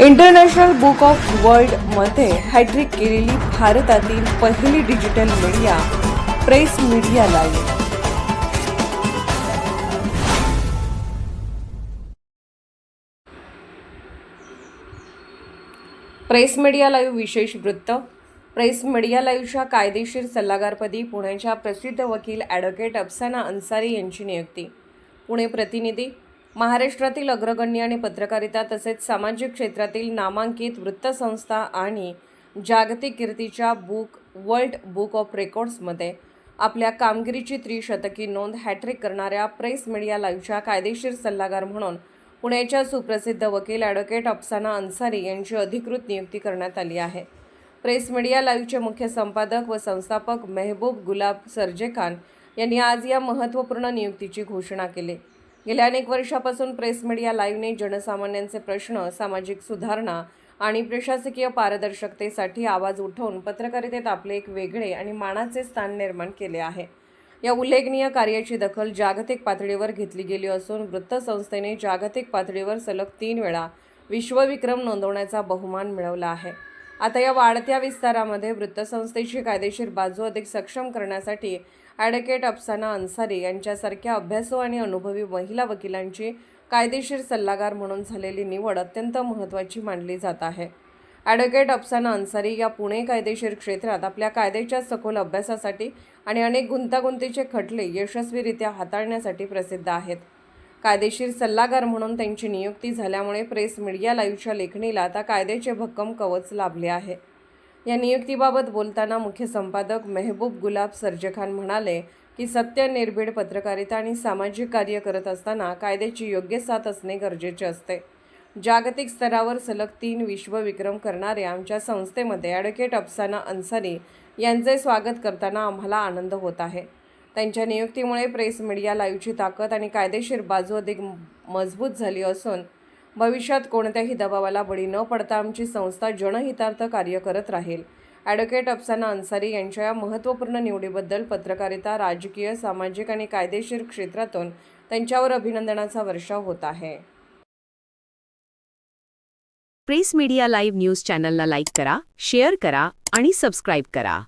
International book of वर्ल्डमध्ये hat trick केलेली भारतातील पहिली digital media press media live. Press media live विशेष वृत्त. प्रेस मीडिया लाईव्हच्या कायदेशीर सल्लागारपदी पुण्याच्या प्रसिद्ध वकील ॲडव्होकेट अफसाना अन्सारी यांची नियुक्ती. पुणे प्रतिनिधी. महाराष्ट्रातील अग्रगण्य आणि पत्रकारिता तसेच सामाजिक क्षेत्रातील नामांकित वृत्तसंस्था आणि जागतिक कीर्तीच्या वर्ल्ड बुक ऑफ रेकॉर्ड्समध्ये आपल्या कामगिरीची त्रिशतकी नोंद हॅट्रिक करणाऱ्या प्रेस मीडिया लाईव्हच्या कायदेशीर सल्लागार म्हणून पुण्याच्या सुप्रसिद्ध वकील ॲडव्होकेट अफसाना अन्सारी यांची अधिकृत नियुक्ती करण्यात आली आहे. प्रेस मीडिया लाईव्हचे मुख्य संपादक व संस्थापक मेहबूब गुलाब सर्जेखान यांनी आज या महत्त्वपूर्ण नियुक्तीची घोषणा केली. गेल्या अनेक वर्षापासून प्रेस मीडिया लाईव्हने जनसामान्यांचे प्रश्न, सामाजिक सुधारणा आणि प्रशासकीय पारदर्शकतेसाठी आवाज उठवून पत्रकारितेत आपले एक वेगळे आणि मानाचे स्थान निर्माण केले आहे. या उल्लेखनीय कार्याची दखल जागतिक पातळीवर घेतली गेली असून वृत्तसंस्थेने जागतिक पातळीवर सलग 3 वेळा विश्वविक्रम नोंदवण्याचा बहुमान मिळवला आहे. आता या वाढत्या विस्तारामध्ये वृत्तसंस्थेची कायदेशीर बाजू अधिक सक्षम करण्यासाठी ॲडव्होकेट अफसाना अन्सारी यांच्यासारख्या अभ्यासू आणि अनुभवी महिला वकिलांची कायदेशीर सल्लागार म्हणून झालेली निवड अत्यंत महत्त्वाची मानली जात आहे. ॲडव्होकेट अफसाना अन्सारी या पुणे कायदेशीर क्षेत्रात आपल्या कायद्याच्या सखोल अभ्यासासाठी आणि अनेक गुंतागुंतीचे खटले यशस्वीरित्या हाताळण्यासाठी प्रसिद्ध आहेत. कायदेशीर सल्लागार म्हणून त्यांची नियुक्ती झाल्यामुळे प्रेस मीडिया लाईव्हच्या लेखणीला आता कायद्याचे भक्कम कवच लाभले आहे. या नियुक्तीबाबत बोलताना मुख्य संपादक मेहबूब गुलाब सर्जेखान म्हणाले की सत्य, निर्भीड पत्रकारिता आणि सामाजिक कार्य करत असताना कायद्याची योग्य साथ असणे गरजेचे असते. जागतिक स्तरावर सलग 3 विश्वविक्रम करणाऱ्या आमच्या संस्थेमध्ये ॲडव्होकेट अफसाना अन्सारी यांचे स्वागत करताना आम्हाला आनंद होत आहे. त्यांच्या नियुक्तीमुळे प्रेस मीडिया लाईव्हची ताकद आणि कायदेशीर बाजू अधिक मजबूत झाली असून भविष्यात कोणत्याही दबावाला बळी न पडता आमची संस्था जनहितार्थ कार्य करत राहील. ॲडव्होकेट अफसाना अन्सारी यांच्या या महत्त्वपूर्ण निवडीबद्दल पत्रकारिता, राजकीय, सामाजिक आणि कायदेशीर क्षेत्रातून त्यांच्यावर अभिनंदनाचा वर्षाव होत आहे. प्रेस मीडिया लाईव्ह न्यूज चॅनलला लाईक करा, शेअर करा आणि सबस्क्राईब करा.